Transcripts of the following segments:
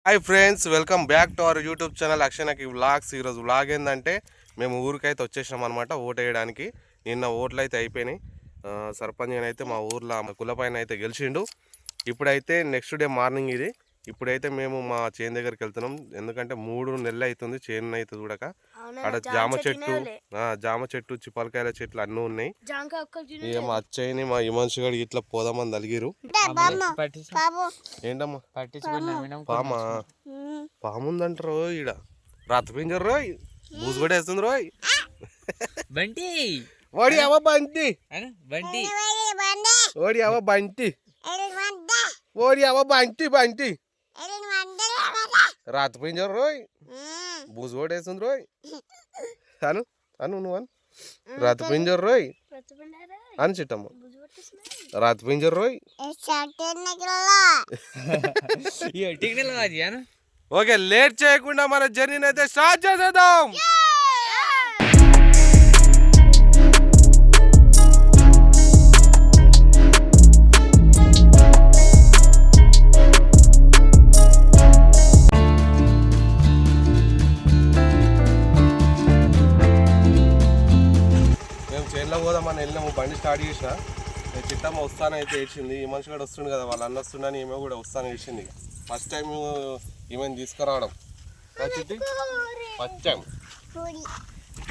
Hi friends, welcome back to our YouTube channel అక్షయనకి vlogs. ఈరోజు vlog ఏంటంటే మేము ఊరికైతే వచ్చేసినాం అనమాట ఓటు వేయడానికి. నిన్న ఓట్లు అయితే అయిపోయినాయి. సర్పంచ్ అయితే మా ఊర్లో కులపైన అయితే గెలిచిండు. ఇప్పుడైతే నెక్స్ట్ డే మార్నింగ్ ఇది. ఇప్పుడైతే మేము మా చేను దగ్గరికి వెళ్తున్నాం. ఎందుకంటే 3 నెలలు అవుతుంది చేను అయితే చూడక. అక్కడ జామ చెట్టు చిప్పలకాయల చెట్లు అన్నీ ఉన్నాయి. ఇక మా అచ్చయ్యని మా హిమాంశు గడికి ఇట్లా పోదామని తలిగిరు. ఏంటమ్మా పామా? పాముందంటారు ఈడ. రాత్రిపింజరు రోయ్, బూజు కూడా వేస్తుంది రోయ్. బంటి ఓడి అవ బంటి, బంటి ఓడి అవ బంటి, ఓడి అవ బంటి బంటి. రాత్రిపింజరు రోయ్, బూజు కూడా వేస్తుంది రోయ్. అను అను నువ్వు అను. రాత్రిపింజరు రోయ్ అని చిట్టమ్మ. రాత్రిపింజరు రోయ్. ఓకే, లేట్ చేయకుండా మన జర్నీని అయితే స్టార్ట్ చేసేద్దాం. మేము చేనులో పోదామని వెళ్ళినాము. బండి స్టార్ట్ చేసిన చిట్టమ్మ వస్తానైతే ఏడ్చింది. ఈ మనిషి కూడా వస్తుండు కదా, వాళ్ళ అన్న వస్తుండని ఈమె కూడా వస్తాను ఏడ్చింది. ఫస్ట్ టైం ఈమెను తీసుకురావడం చిట్టి, ఫస్ట్ టైం.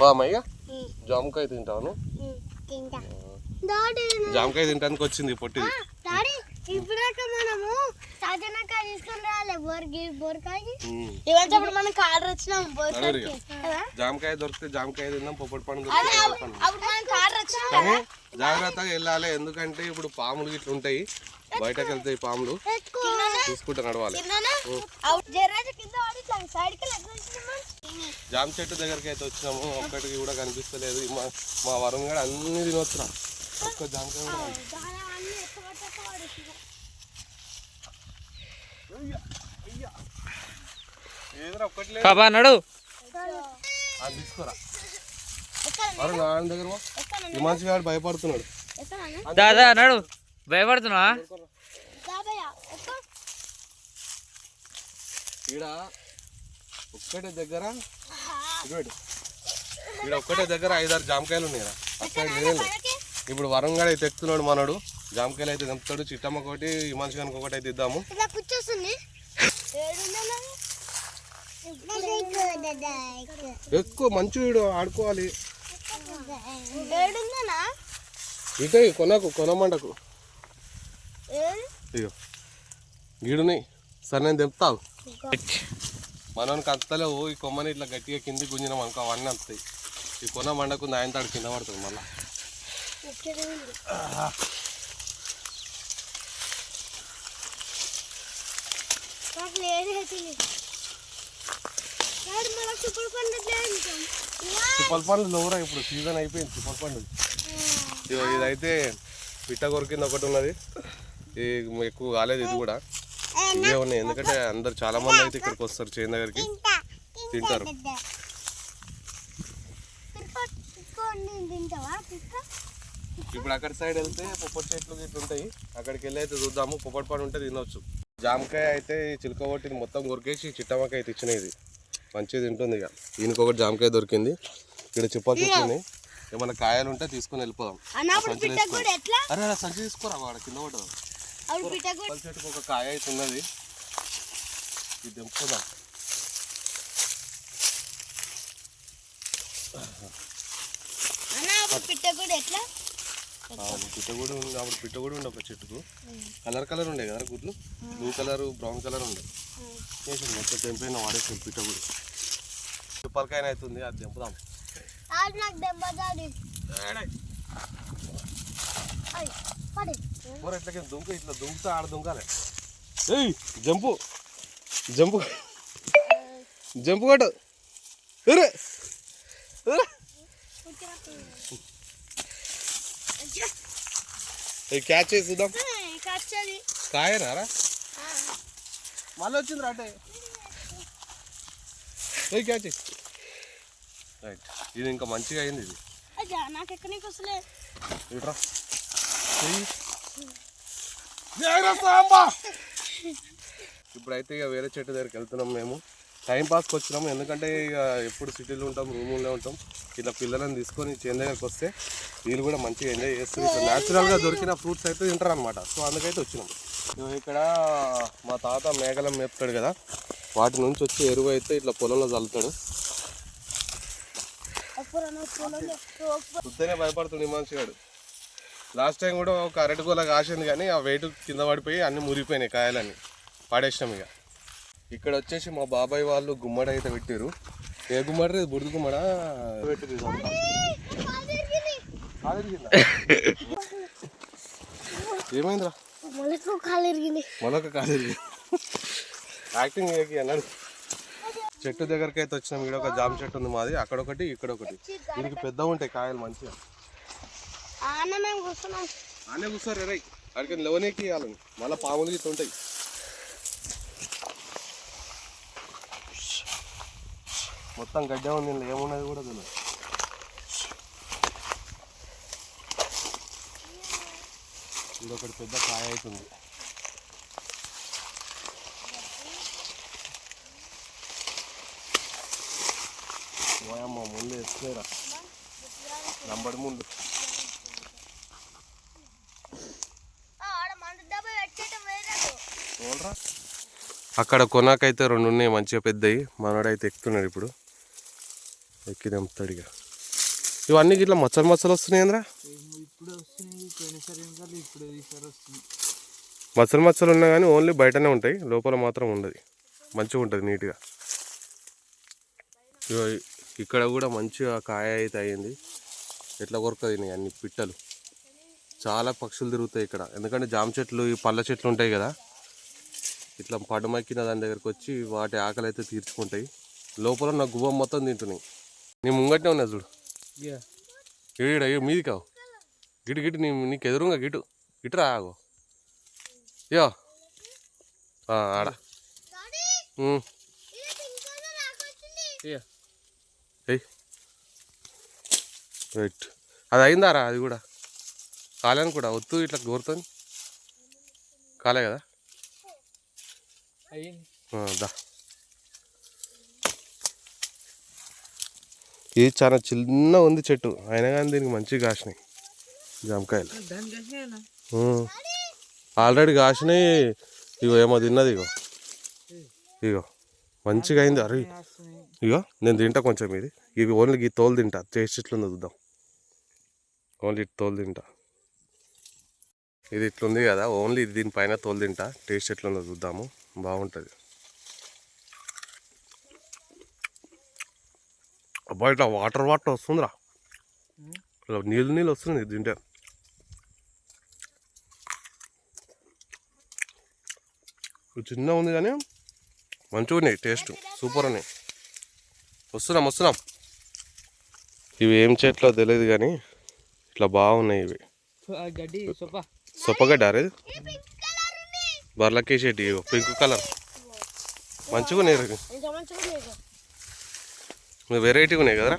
బామయ్య జామకాయ తింటాను. జామకాయ తింటానికి వచ్చింది పొట్టిది. జామకాయ దొరికితే జామకాయ తిందాం, పొప్పటి పండు కానీ జాగ్రత్తగా వెళ్ళాలి. ఎందుకంటే ఇప్పుడు పాములు గిట్ల ఉంటాయి, బయటకు వెళ్తాయి పాములు, చూసుకుంటూ నడవాలి. జామ చెట్టు దగ్గరికి అయితే వచ్చినాము. ఒక్కటికి కూడా కనిపిస్తలేదు. మా వరుణ్ గడ అన్ని తినొచ్చురా. ఒక్క జామకాయ కూడా ఏదైనా ఒక్కటి నడు అది తీసుకోరా. వరుణ్ ఆయన దగ్గర ఈ మనిషి గారు భయపడుతున్నాడు. దాదా నడు, భయపడుతున్నావా? ఈడ ఒక్కటే దగ్గర ఈడ ఒక్కటే దగ్గర 5-6 జామకాయలు ఉన్నాయి. అక్కడ లేదు. ఇప్పుడు వరంగల్ అయితే ఎక్కుతున్నాడు మనడు. జామకాయలు అయితే తెంపుతాడు. చిట్టమ్మ ఒకటి, ఈ మనిషి కనుక ఒకటి అయితే ఇద్దాము. ఎక్కువ మంచి వీడు ఆడుకోవాలి. ఇటే కొనమండకు ఇగో గీడున్నాయి. సరే నేను తెంపుతావు. మనకి అంతలేవు. ఈ కొమ్మని ఇట్లా గట్టిగా కింది గుంజినాం అనుకో అవన్నీ వస్తాయి. ఈ కొన మండకు ఆయన తాడు కింద పడుతుంది మళ్ళా. చిప్పల పండ్లు లోరా, ఇప్పుడు సీజన్ అయిపోయింది చిప్పల పండ్లు. ఇదైతే పిట్ట కొరికింది ఒకటి ఉన్నది. ఎక్కువ కాలేదు. ఇది కూడా ఇవే ఉన్నాయి. ఎందుకంటే అందరు చాలా మంది అయితే ఇక్కడికి వస్తారు చేను దగ్గరికి, తింటారు. ఇప్పుడు అక్కడి సైడ్ వెళ్తే పొప్పటి చెట్లు ఇట్లా ఉంటాయి. అక్కడికి వెళ్ళి అయితే చూద్దాము. పొప్పటి పండు ఉంటే తినవచ్చు. జామకాయ అయితే చిలుక కొట్టింది మొత్తం కొరికేసి చిట్టమ్మకాయ అయితే ఇచ్చినాయి. ఇది మంచిగా తింటుంది. ఇక ఈయనకొకటి జామకాయ దొరికింది. ఇక్కడ చిప్పలు చెట్లున్నాయి. ఏమన్నా కాయలు ఉంటే తీసుకుని వెళ్ళిపోదాం. అరే అలా సంచి తీసుకోరా, వాడు కింద పడ్డదు. చిప్పల చెట్టుకు ఒక కాయ అయితే ఉన్నది. ఇది తెంపుకుందాం. పిట్ట కూడా ఉంది. అప్పుడు పిట్ట కూడా ఉండే ఒక చెట్టుకు. కలర్ ఉండే కదా గుడ్లు, బ్లూ కలర్, బ్రౌన్ కలర్ ఉండే. వేసి మొత్తం తెంపైన వాడేస్తుంది పిట్ట కూడా. చిప్పలకాయన అవుతుంది, అది తెంపుదాం. ఎట్లా దుంకు, ఇట్లా దుంకుతా ఆడ దుంకాలి. ఏయ్ జంపు జంపు జంపు కొట్టు. క్యాచ్ చేసి చూద్దాం. కాయనారా మళ్ళీ వచ్చింది రాటే. Catch right. ఇది ఇంకా మంచిగా అయింది. ఇది ఇట్రా ఇప్పుడైతే ఇక వేరే చెట్టు దగ్గరికి వెళ్తున్నాం మేము. టైం పాస్కి వచ్చినాము, ఎందుకంటే ఇక ఎప్పుడు సిటీలో ఉంటాం, రూముల్లో ఉంటాం. ఇట్లా పిల్లలను తీసుకొని చేను దగ్గరికి వస్తే వీళ్ళు కూడా మంచిగా ఎంజాయ్ చేస్తారు. ఇట్లా న్యాచురల్గా దొరికిన ఫ్రూట్స్ అయితే తింటారు అనమాట. సో అందుకైతే వచ్చినాం. ఇక్కడ మా తాత మేకలం మేపుతాడు కదా, వాటి నుంచి వచ్చి ఎరువు అయితే ఇట్లా పొలంలో చల్లుతాడు. చూస్తేనే భయపడుతుంది మనిషి గాడు. లాస్ట్ టైం కూడా ఒక అరటిగోల కాసింది కానీ ఆ వెయిట్ కింద పడిపోయి అన్ని మురిగిపోయినాయి, కాయలన్నీ పడేసినాం. ఇక ఇక్కడ వచ్చేసి మా బాబాయ్ వాళ్ళు గుమ్మడి అయితే పెట్టారు. ఏ గుమ్మడి? బుడిది గుమ్మడా పెట్టిరు. ఏమైందిరా? మొలక కాలిరిగింది. యాక్టింగ్ అన్నాడు. చెట్టు దగ్గరికి అయితే వచ్చినాం. ఇక్కడ ఒక జామ చెట్టు ఉంది మాది, అక్కడొకటి ఇక్కడొకటి. దీనికి పెద్ద ఉంటాయి కాయలు మంచిగా. ఆనే కూర్చోరు రై, అక్కడికి లోనేకి ఇవ్వాలని మళ్ళీ పాములు గీత ఉంటాయి. మొత్తం గడ్డ ఉంది, ఏమున్నది కూడా తెలియదు. ఇదొకటి పెద్ద కాయ అవుతుంది. ఓయమ్మ ముందు వేసుకోరా, నంబడి ముందు. అక్కడ కొనాకైతే 2 ఉన్నాయి మంచిగా పెద్దవి. మనోడైతే ఎక్కుతున్నాడు ఇప్పుడు, ఎక్కి దింపుతాడు. ఇక ఇవన్నీ ఇట్లా మచ్చలు మచ్చలు వస్తున్నాయి ఏంద్రా? మచ్చలు మచ్చలు ఉన్నా కానీ ఓన్లీ బయటనే ఉంటాయి, లోపల మాత్రం ఉండదు. మంచిగా ఉంటుంది నీట్గా. ఇక్కడ కూడా మంచిగా కాయ అయితే అయ్యింది. ఎట్లా కొరకది అన్ని పిట్టలు, చాలా పక్షులు తిరుగుతాయి ఇక్కడ. ఎందుకంటే జామ చెట్లు, ఈ పళ్ళ చెట్లు ఉంటాయి కదా, ఇట్లా పడమక్కిన దాని దగ్గరకు వచ్చి వాటి ఆకలి అయితే తీర్చుకుంటాయి. లోపల నా గువ్వ మొత్తం తింటున్నాయి. నీ ముంగట్నే ఉన్నా చూడు, ఈడ మీది కావు. గిటు గిటు నీకు ఎదురుగా గిటు గిటు రాగో. యో ఆడ రైట్. అది అయిందారా? అది కూడా కాలేని కూడా ఒత్తు ఇట్లా కోరుతుంది. కాలే కదా? దా. ఇది చాలా చిన్న ఉంది చెట్టు, అయినా కానీ దీనికి మంచిగా కాసినాయి జామకాయలు. ఆల్రెడీ కాసినాయి. ఇగో ఏమో తిన్నది. ఇగో మంచిగా అయింది. అరే ఇగో నేను తింటా కొంచెం. ఇది ఇవి ఓన్లీ ఈ తోలు తింటా. టేస్ట్ ఇట్లుందో చూద్దాం. ఓన్లీ తోలు తింటా. ఇది ఇట్లుంది కదా, ఓన్లీ దీనిపైన తోలు తింటా. టేస్ట్ ఎట్లుందో చూద్దాము, బాగుంటుంది. అబ్బా ఇట్లా వాటర్ వస్తుందిరా, ఇట్లా నీళ్ళు వస్తుంది తింటే. చిన్న ఉంది కానీ మంచిగా ఉన్నాయి, టేస్ట్ సూపర్ ఉన్నాయి. వస్తున్నాం. ఇవి ఏం చెట్లో తెలియదు కానీ ఇట్లా బాగున్నాయి. ఇవి సొప్పగడ్డ అరే, బర్లకే చెట్టు. ఇవి పింక్ కలర్ మంచిగా ఉన్నాయి. వెరైటీగా ఉన్నాయి కదరా?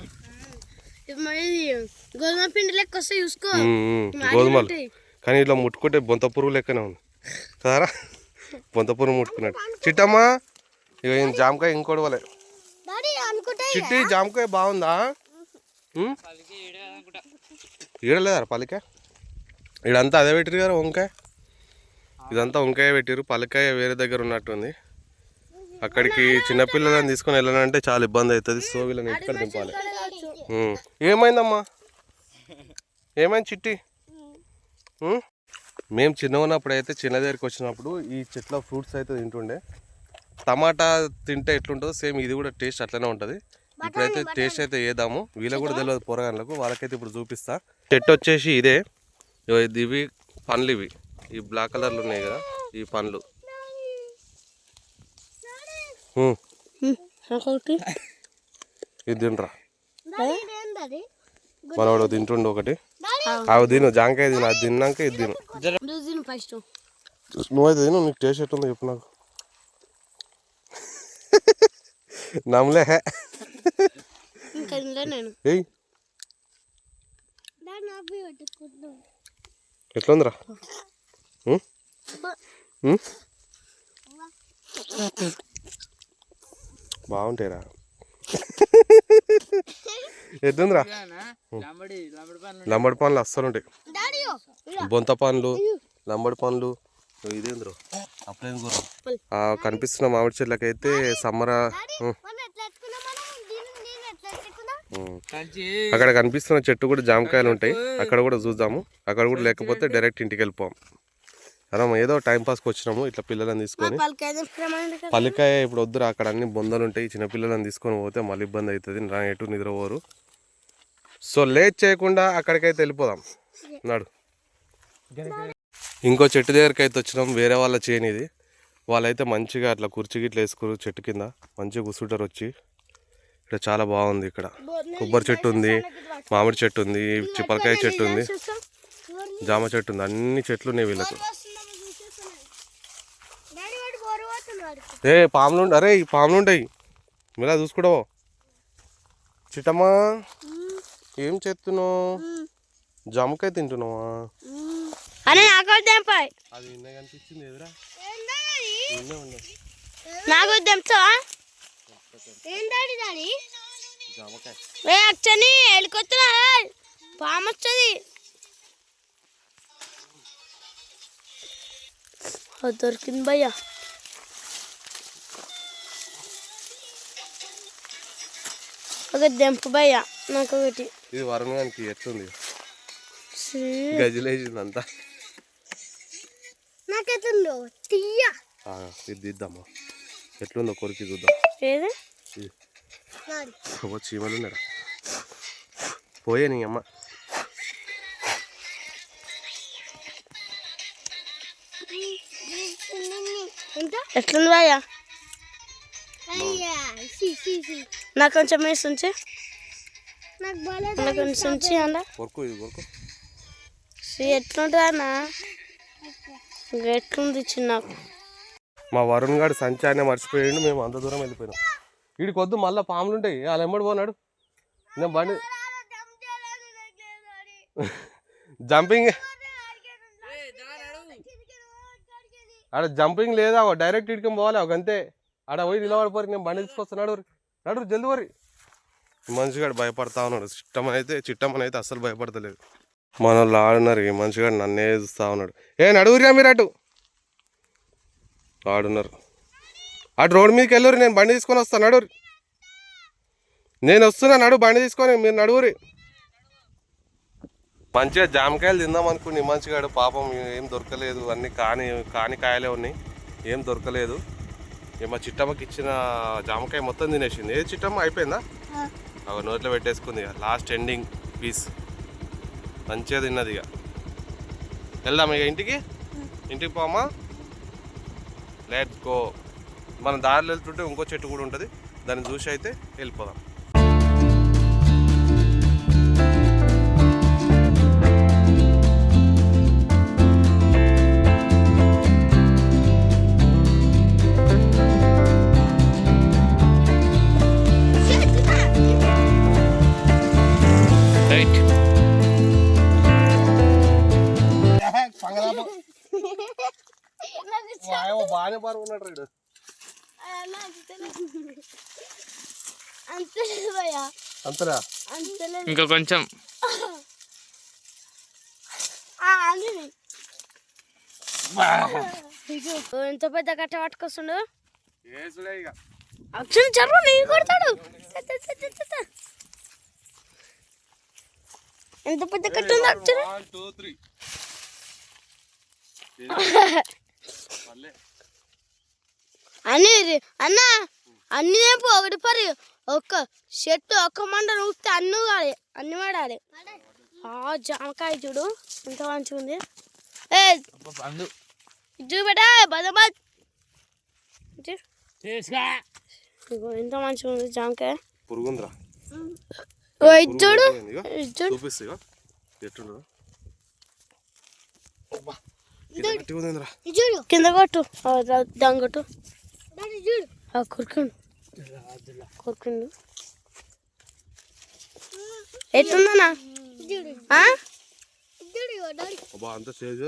గోధుమ పిండి లెక్క వస్తే చూసుకో. గోధుమలు కానీ ఇట్లా ముట్టుకుంటే బొంత పురుగు లెక్కనే ఉంది కదరా? బొంత పురుగు ముట్టుకున్నాడు. చిట్టమ్మా ఇక జామకాయ ఇంకోటి వాళ్ళే. చిట్టి జామకాయ బాగుందా? ఈడలేదారా పలిక? ఇడంతా అదే పెట్టిరు కదా వంకాయ. ఇదంతా వంకాయ పెట్టిరు, పలికాయ వేరే దగ్గర ఉన్నట్టుంది. అక్కడికి చిన్నపిల్లలని తీసుకొని వెళ్ళాలంటే చాలా ఇబ్బంది అవుతుంది. సో వీళ్ళని ఇంటికి దింపాలి. ఏమైందమ్మా? ఏమైంది చిట్టి? మేము చిన్నగా ఉన్నప్పుడు అయితే చిన్న దగ్గరికి వచ్చినప్పుడు ఈ చెట్ల ఫ్రూట్స్ అయితే తింటుండే. టమాటా తింటే ఎట్లుంటుందో సేమ్ ఇది కూడా టేస్ట్ అట్లనే ఉంటుంది. ఇప్పుడైతే టేస్ట్ అయితే వేద్దాము. వీళ్ళకి కూడా తెలియదు పోరగాళ్ళకు, వాళ్ళకైతే ఇప్పుడు చూపిస్తా. చెట్టు వచ్చేసి ఇదే. ఇవి పండ్లు, ఇవి ఈ బ్లాక్ కలర్లు ఉన్నాయి కదా, ఈ పండ్లు. ఇది తినరా? మనవాడు తింటుండే ఒకటి. అవి తిను, జాంకాయ తిను. అది తిన్నాక ఇది తిను. నువ్వైతే తిను. నీకు టేస్ట్ ఎట్లుందో చెప్పు నాకు. నమ్మలే. ఎట్లుందిరా? బాగుంటాయిరా. ఎట్లుందిరా? లంబడి పండ్లు అస్సలు ఉంటాయి. బొంత పండ్లు, లంబడి పండ్లు. ఇదేంద్రో అప్పుడేం కూర కనిపిస్తున్న మామిడి చెట్లకైతే సమ్మర. అక్కడ కనిపిస్తున్న చెట్టు కూడా జామకాయలు ఉంటాయి. అక్కడ కూడా చూద్దాము. అక్కడ కూడా లేకపోతే డైరెక్ట్ ఇంటికి వెళ్ళిపోం. మనం ఏదో టైం పాస్కి వచ్చినాము ఇట్లా పిల్లలను తీసుకొని. పల్లికాయ ఇప్పుడు వద్దురా, అక్కడ అన్ని బొందలు ఉంటాయి. చిన్నపిల్లలను తీసుకొని పోతే మళ్ళీ ఇబ్బంది అవుతుంది. నా ఎటు నిద్రపోరు. సో లేట్ చేయకుండా అక్కడికైతే వెళ్ళిపోదాం. నాడు ఇంకో చెట్టు దగ్గరికి అయితే వచ్చినాం. వేరే వాళ్ళ చేను ఇది. వాళ్ళైతే మంచిగా అట్లా కుర్చీ గిట్ల వేసుకురు చెట్టు కింద. మంచిగా కూర్చుంటారు వచ్చి. ఇక్కడ చాలా బాగుంది. ఇక్కడ కొబ్బరి చెట్టు ఉంది, మామిడి చెట్టు ఉంది, చిప్పలకాయ చెట్టు ఉంది, జామ చెట్టు ఉంది. అన్ని చెట్లు ఉన్నాయి వీళ్ళకు. ఏ పాములు అరే ఈ పాములు ఉంటాయి. మీలా చూసుకుంటావో. చిట్టమ్మా ఏం చేస్తున్నావు? జామకాయ తింటున్నావా? అది నిన్న కనిపించింది ఎదురా. పాము వస్తుంది. దొరికింది భయ్యా. ఒక దెంపు భయ్యా నాకు ఒకటి. ఇది వరంగానికి ఎట్లుంది? గజిలేసింది అంతా. నాకెట్లుందో తీయ. ఇది తీద్దామా? ఎట్లుందో కొరికి చూద్దాం. ఏది చీమలు ఉన్నారా? పోయే నీ అమ్మ. ఎట్లుంది భయ్యా? నాకు కొంచెం వేసి ఉంచి. నాకు కొంచెం ఉంచి అలా కొరకు ఇది కొరకు. ఎట్లుంటుంది అన్న? ఎట్లుంది చిన్న. మా వరుణ్ గారు సంచానే మర్చిపోయిండు. మేము అంత దూరం వెళ్ళిపోయినాం. వీడికి వద్దు మళ్ళీ పాములు ఉంటాయి. వాళ్ళు ఎమ్మడి పోనాడు. నేను బండి జంపింగ్ ఆడ జంపింగ్ లేదా? డైరెక్ట్ ఇటుకం పోవాలి. ఒక అంతే. ఆడ పోయి నిలబడిపోయి నేను బండి తీసుకొస్తున్నాడు. నడు జల్ది పోరి. మనిషిగాడు భయపడతా ఉన్నాడు. చిట్టమ్మనైతే అస్సలు భయపడతలేదు. మన వాళ్ళు ఆడున్నారు. ఈ మనిషిగాడు నన్నే చూస్తూ ఉన్నాడు. ఏ నడువురిగా మీరు అటు ఆడున్నారు. అటు రోడ్డు మీదకి వెళ్ళరు. నేను బండి తీసుకొని వస్తాను. నడువురి. నేను వస్తున్నా. బండి తీసుకొని మీరు నడువురి. మంచిగా జామకాయలు తిందాం అనుకుని మంచిగాడు పాపం ఏం దొరకలేదు. అన్నీ కాని కాయలే ఉన్నాయి. ఏం దొరకలేదు. మా చిట్టమ్మకి ఇచ్చిన జామకాయ మొత్తం తినేసింది. ఏ చిట్టమ్మ అయిపోయిందా? ఒక నోట్లో పెట్టేసుకుంది. ఇక లాస్ట్ ఎండింగ్ పీస్ మంచిగా తిన్నది. ఇక వెళ్దాం ఇక ఇంటికి పోమా. Let's go. మనం దారిలో వెళ్తుంటే ఇంకో చెట్టు కూడా ఉంటుంది. దాన్ని చూసి అయితే వెళ్ళిపోదాం. బాగానే పారుకున్నాడు రైడు. అంతరా ఇంకా కొంచెం. ఎంత పెద్ద కట్ట పట్టుకొస్తుండు. అక్షరం చర్వ నీ కొడతాడు. ఎంత పెద్ద కట్ట ఉంది అక్షరం. అన్న అన్ని తెంపు. ఒకటి పరి ఒక్క చెట్టు ఒక్క మంట నూస్తే అన్ని వాడాలి. జామకాయ చూడు ఎంత మంచిగా ఉంది. చూపెట్టా బదబాద్. ఎంత మంచిగా ఉంది జామకాయ. పురుగుందిరా. చూడు కింద కొట్టు. దాని కొట్టు. కొరుకుండు ఎట్లుందన్నా? అంత స్టేజ్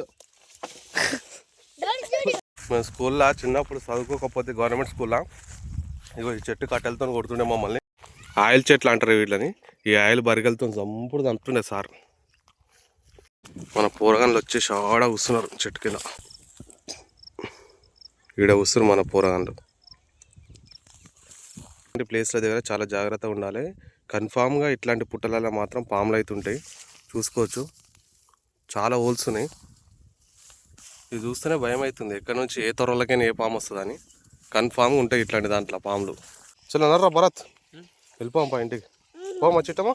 మేము స్కూల్లో చిన్నప్పుడు చదువుకోకపోతే గవర్నమెంట్ స్కూల్లో ఇగో ఈ చెట్టు కట్టెలతో కొడుతుండే మమ్మల్ని. ఆయిల్ చెట్లు అంటారు వీటిని. ఈ ఆయిల్ బరిగలతో చంపుడు చంపుతుండే సార్. మన పోరగాన్లు వచ్చి షాడా కూస్తున్నారు చెట్టు కింద. ఈడ కూస్తున్నారు మన పోరగాన్లు. ఇలాంటి ప్లేస్ల దగ్గర చాలా జాగ్రత్తగా ఉండాలి. కన్ఫామ్గా ఇట్లాంటి పుట్టలలో మాత్రం పాములు అవుతుంటాయి. చూసుకోవచ్చు, చాలా హోల్స్ ఉన్నాయి. ఇది చూస్తేనే భయం అవుతుంది, ఎక్కడి నుంచి ఏ త్వరలకైనా ఏ పాము వస్తుందని. కన్ఫామ్గా ఉంటాయి ఇట్లాంటి దాంట్లో పాములు. చలో నర్రా భరత్, వెళ్ళిపోమా ఇంటికి. పోమా చిట్టమ్మా.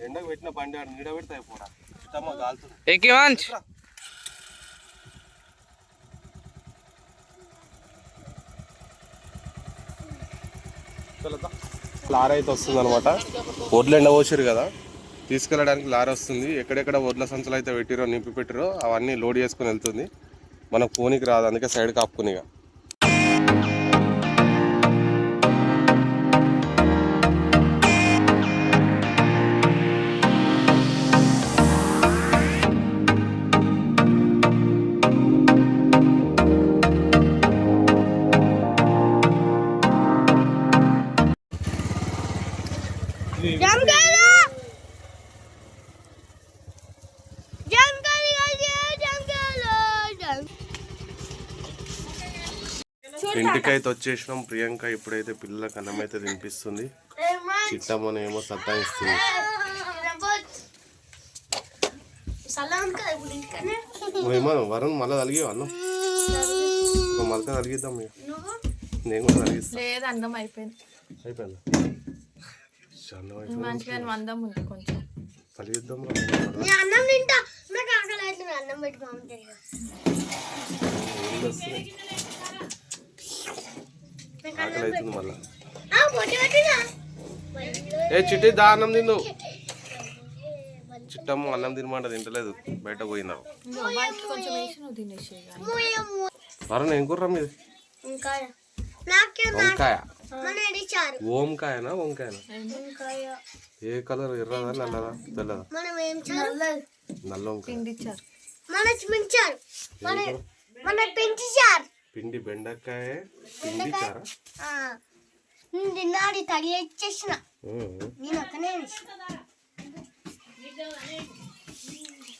ఎండకు పెట్టిన బండి నీడ పెడితే అయిపోరా. చిట్టమ్మ కాలుతుంది. లారీ అయితే వస్తుంది అనమాట. వడ్లు ఎండ పోసారు కదా, తీసుకెళ్ళడానికి లారీ వస్తుంది. ఎక్కడెక్కడ వడ్ల సంచులు అయితే పెట్టిరో నింపి పెట్టిరో అవన్నీ లోడ్ చేసుకుని వెళ్తుంది. మనకు పోనీకి రాదు, అందుకే సైడ్ కాపుకునిగా. ఇంటికైతే వచ్చేసినాం. ప్రియాంక ఇప్పుడైతే పిల్లలకు అన్నం అయితే తినిపిస్తుంది. చిట్టమ్మనేమో సత్తాయిస్తుంది. ఏమో వరుణ్ మళ్ళీ తలిగి అన్నం మళ్ళీ తలిగిద్దాం. నేను కూడా తలిగిస్తాను. అయిపోయిందా తలిగిద్దాం. ఆకలి అవుతుంది మళ్ళా. ఏ చిట్టి దా అన్నం తిందు. చిట్టమ్మ అన్నం తినమాట తింటలేదు, బయట పోయినారు. వరుణ్ ఏం కూర మీది? వంకాయ. ఓంకాయనా వంకాయనా? ఏ కలర్? ఎర్రదా నల్లదా తెల్లదా? నల్ల వంకాయ. పిండి బెండకాయ పిండి చారా.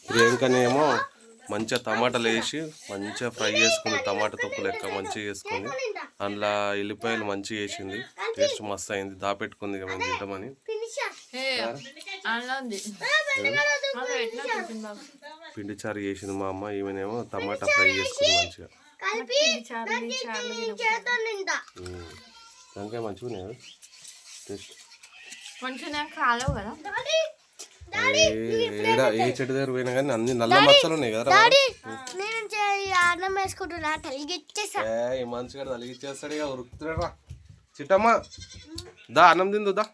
ప్రియాంకనేమో మంచిగా టమాటాలు వేసి మంచిగా ఫ్రై చేసుకుంది. టమాటా తొక్కు లెక్క మంచిగా వేసుకుంది. అందులో ఎల్లిపాయలు మంచిగా వేసింది. టేస్ట్ మస్తు అయింది. దాపెట్టుకుంది ఇక మేము తింటామని. పిండి చారు చేసింది మా అమ్మ. ఈమెనేమో టమాటా ఫ్రై చేసుకుంది మంచిగా. వంకాయ మంచిగా ఉన్నాయి టేస్ట్. ఏ చెట్టు దగ్గర పోయినా కానీ అన్ని నల్ల మచ్చలు ఉన్నాయి కదా. ఈ మనిషి గారు తలిగిచ్చేస్తాడు ఇక ఉరుకుతున్నాడా. చిట్టమ్మ దా అన్నం తిందు దా.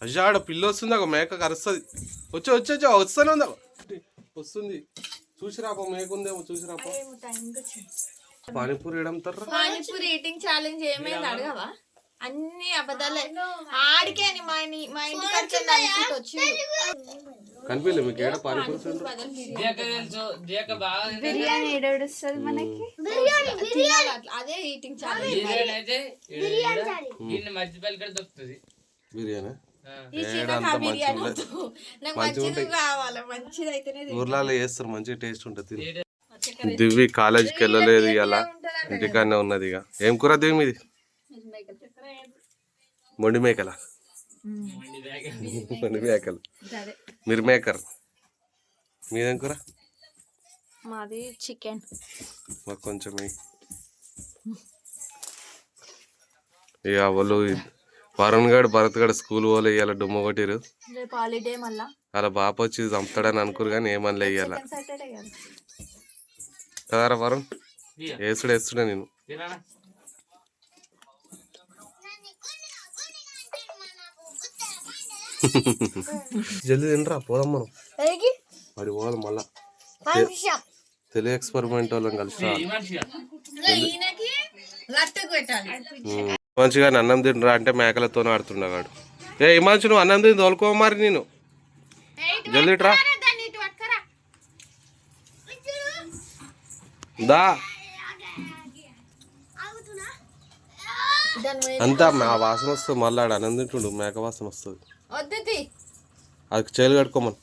అయ్యా ఆడ పిల్ల వస్తుంది, ఒక మేక కరుస్తుంది. వచ్చి వచ్చి వచ్చి వస్తూనే ఉందా వస్తుంది. చూసిరాపో మేకుందేమో చూసిరాపో. పానీపూరి వేయడంతారా? పానీపూరి ఈటింగ్ ఛాలెంజ్ ఏమైంది అడగవా? అన్ని అబద్ధాలే. ఆడికే అని మా ఇంటికి వచ్చి కనిపించలే మీకు ఏడ పానీపూరి? బిర్యానీ ఏడొస్తుంది మనకి. అదే ఈటింగ్ ఛాలెంజ్. బిర్యానీ ఊర్లలో చేస్తారు, మంచిగా టేస్ట్ ఉంటుంది. దివ్వి కాలేజీకి వెళ్ళలేదు ఇవాళ, ఇంటికాడనే ఉన్నది. ఇక ఏం కూర దివ్వి మీది? మొండి మేకల? మొండి మేకలు. మీరు మేకర్. మీదేం కూర? మాది చికెన్. మాకు కొంచెం ఇక వాళ్ళు వరుణ్ గడు భరత్ గడు స్కూల్ పోలే ఇవాళ డుమ్మ కొట్టిరు. అలా బాప వచ్చి చంపుతాడని అనుకురు కానీ ఏమన్నా ఇయ్యాల కదారా వరుణ్. వేస్తుడే నేను. జల్దీ తినరా పోదాం మనం. వాడి పోదాం మళ్ళా. తెలుగు ఎక్స్పెరిమెంట్ వాళ్ళని కలిసి మంచిగా అన్నం తినరా అంటే మేకలతో ఆడుతుండగాడు. ఏ మంచి నువ్వు అన్నం తిని తోలుకో మరి. నేను జల్దీట్రా. దా దాని మీద అంతా ఆ వాసన వస్తుంది మళ్ళీ ఆడ అన్నం తింటుండు మేక వాసన వస్తుంది వద్దు అది చేలు కట్టుకోమని